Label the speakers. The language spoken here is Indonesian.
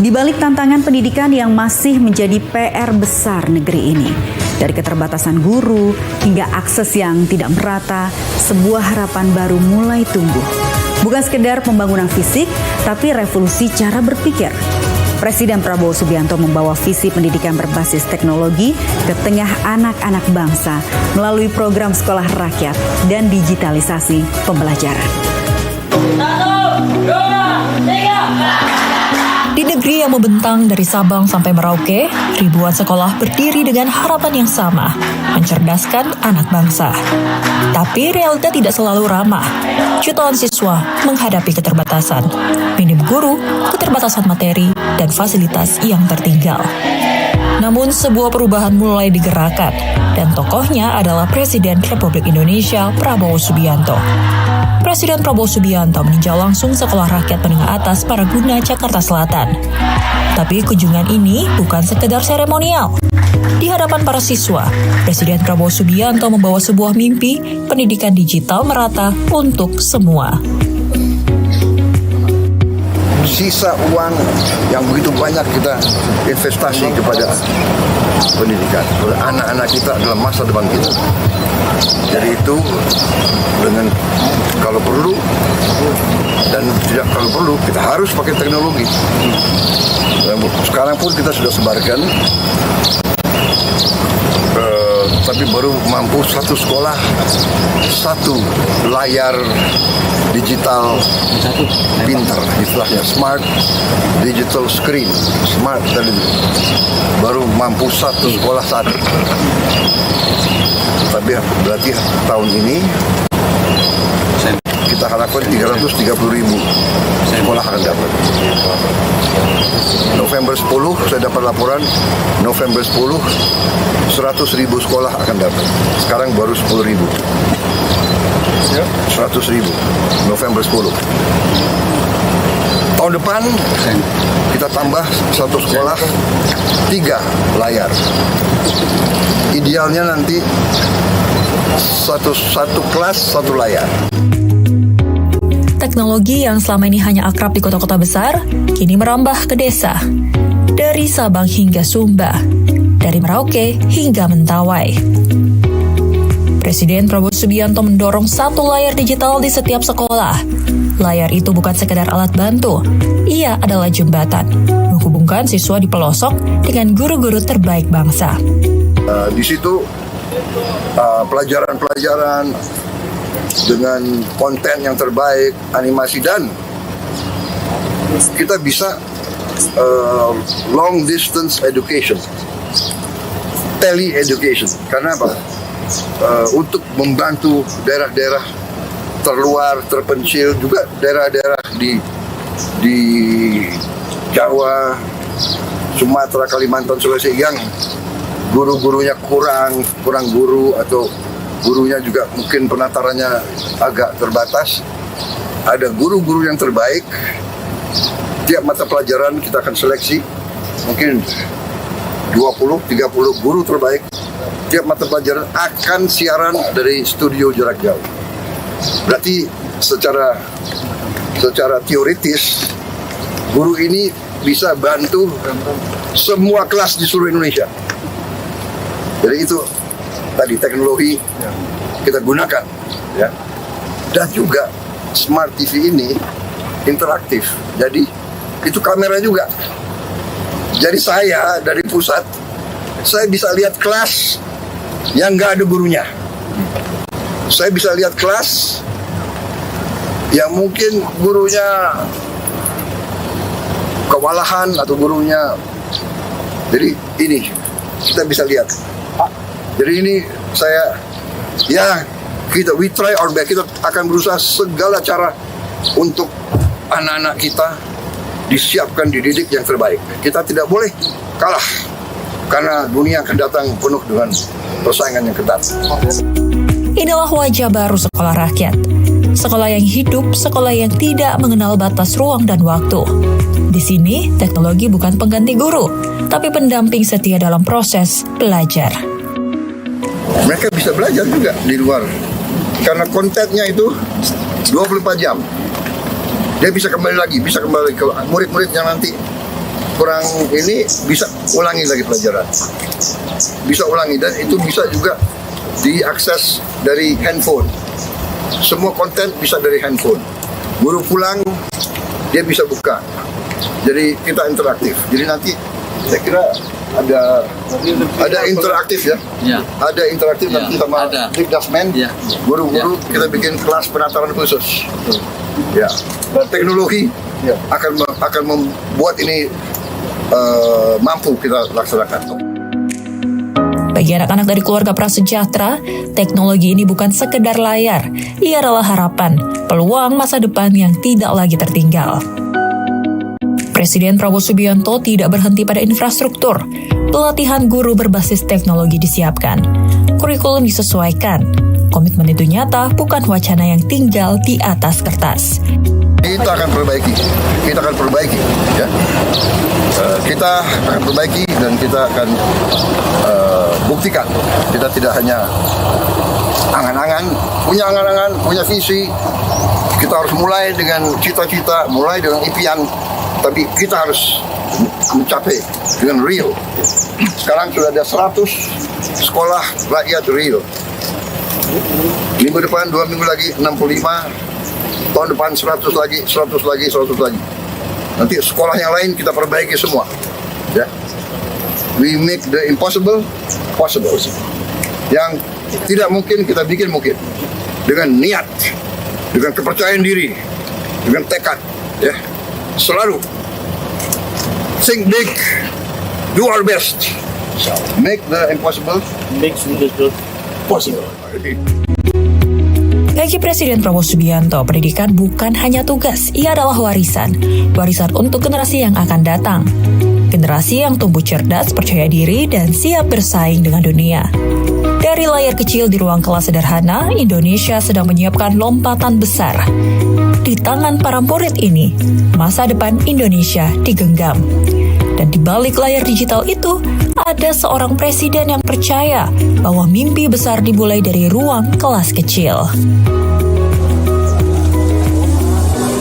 Speaker 1: Di balik tantangan pendidikan yang masih menjadi PR besar negeri ini, dari keterbatasan guru hingga akses yang tidak merata, sebuah harapan baru mulai tumbuh. Bukan sekedar pembangunan fisik, tapi revolusi cara berpikir. Presiden Prabowo Subianto membawa visi pendidikan berbasis teknologi ke tengah anak-anak bangsa melalui program sekolah rakyat dan digitalisasi pembelajaran.
Speaker 2: 1, 2, 3.
Speaker 3: Di negeri yang membentang dari Sabang sampai Merauke, ribuan sekolah berdiri dengan harapan yang sama, mencerdaskan anak bangsa. Tapi realita tidak selalu ramah. Jutaan siswa menghadapi keterbatasan, minim guru, keterbatasan materi, dan fasilitas yang tertinggal. Namun sebuah perubahan mulai digerakkan, dan tokohnya adalah Presiden Republik Indonesia Prabowo Subianto. Presiden Prabowo Subianto meninjau langsung sekolah rakyat menengah atas Paraguna, Jakarta Selatan. Tapi kunjungan ini bukan sekedar seremonial. Di hadapan para siswa, Presiden Prabowo Subianto membawa sebuah mimpi pendidikan digital merata untuk semua.
Speaker 4: Sisa uang yang begitu banyak kita investasi kepada pendidikan. Anak-anak kita adalah masa depan kita. Jadi itu dengan kalau perlu dan tidak kalau perlu kita harus pakai teknologi. Sekarang pun kita sudah sebarkan, tapi baru mampu satu sekolah, satu layar digital pintar, istilahnya smart digital screen, smart television. Baru mampu satu sekolah satu. Tapi berarti tahun ini kita harapkan 330.000 sekolah akan dapat. November 10 saya dapat laporan, November 10 100.000 sekolah akan dapat. Sekarang baru 10.000. 100.000 November 10. Tahun depan kita tambah satu sekolah 3 layar. Idealnya nanti satu kelas 1 layar.
Speaker 3: Teknologi yang selama ini hanya akrab di kota-kota besar, kini merambah ke desa. Dari Sabang hingga Sumba, dari Merauke hingga Mentawai. Presiden Prabowo Subianto mendorong satu layar digital di setiap sekolah. Layar itu bukan sekedar alat bantu, ia adalah jembatan, menghubungkan siswa di pelosok dengan guru-guru terbaik bangsa.
Speaker 4: Di situ pelajaran-pelajaran dengan konten yang terbaik, animasi, dan kita bisa long distance education, tele education. Karena apa? Untuk membantu daerah-daerah terluar, terpencil, juga daerah-daerah di Jawa, Sumatera, Kalimantan, Sulawesi yang guru-gurunya kurang guru, atau gurunya juga mungkin penatarannya agak terbatas. Ada guru-guru yang terbaik. Tiap mata pelajaran kita akan seleksi mungkin 20-30 guru terbaik. Tiap mata pelajaran akan siaran dari studio jarak jauh. Berarti secara teoritis guru ini bisa bantu semua kelas di seluruh Indonesia. Jadi itu tadi teknologi kita gunakan, ya. Dan juga smart TV ini interaktif. Jadi itu kamera juga. Jadi saya dari pusat, saya bisa lihat kelas yang nggak ada gurunya. Saya bisa lihat kelas yang mungkin gurunya kewalahan atau gurunya. Jadi ini kita bisa lihat. Jadi ini we try our best. Kita akan berusaha segala cara untuk anak-anak kita disiapkan, dididik yang terbaik. Kita tidak boleh kalah karena dunia akan datang penuh dengan persaingan yang ketat.
Speaker 3: Inilah wajah baru sekolah rakyat. Sekolah yang hidup, sekolah yang tidak mengenal batas ruang dan waktu. Di sini, teknologi bukan pengganti guru, tapi pendamping setia dalam proses belajar.
Speaker 4: Mereka bisa belajar juga di luar. Karena kontennya itu 24 jam. Dia bisa kembali lagi ke murid-murid yang nanti kurang ini bisa ulangi lagi pelajaran. Bisa ulangi dan itu bisa juga diakses dari handphone. Semua konten bisa dari handphone. Guru pulang dia bisa buka. Jadi kita interaktif. Jadi nanti saya kira ada interaktif ya.
Speaker 2: Ya.
Speaker 4: Ada interaktif
Speaker 2: Ya,
Speaker 4: nanti sama
Speaker 2: ada.
Speaker 4: Dikdasmen.
Speaker 2: Ya.
Speaker 4: Guru-guru
Speaker 2: Ya.
Speaker 4: kita bikin kelas penataran khusus. Ya. Dan teknologi akan membuat ini mampu kita laksanakan.
Speaker 3: Bagi anak-anak dari keluarga prasejahtera, teknologi ini bukan sekedar layar, ia adalah harapan, peluang masa depan yang tidak lagi tertinggal. Presiden Prabowo Subianto tidak berhenti pada infrastruktur. Pelatihan guru berbasis teknologi disiapkan. Kurikulum disesuaikan. Komitmen itu nyata, bukan wacana yang tinggal di atas kertas.
Speaker 4: Kita akan perbaiki, ya. Kita akan perbaiki dan kita akan buktikan. Kita tidak hanya angan-angan, punya visi. Kita harus mulai dengan cita-cita, mulai dengan impian, tapi kita harus mencapai dengan real. Sekarang sudah ada 100 sekolah rakyat real. Minggu depan, 2 minggu lagi 65. Tahun depan 100 lagi. Nanti sekolah yang lain kita perbaiki semua. Ya. We make the impossible possible. Yang tidak mungkin kita bikin mungkin. Dengan niat, dengan kepercayaan diri, dengan tekad. Ya. Selalu think big, do our best. Make the impossible possible.
Speaker 3: Bagi Presiden Prabowo Subianto, pendidikan bukan hanya tugas, ia adalah warisan. Warisan untuk generasi yang akan datang. Generasi yang tumbuh cerdas, percaya diri, dan siap bersaing dengan dunia. Dari layar kecil di ruang kelas sederhana, Indonesia sedang menyiapkan lompatan besar. Di tangan para murid ini, masa depan Indonesia digenggam. Dan di balik layar digital itu, ada seorang presiden yang percaya bahwa mimpi besar dimulai dari ruang kelas kecil.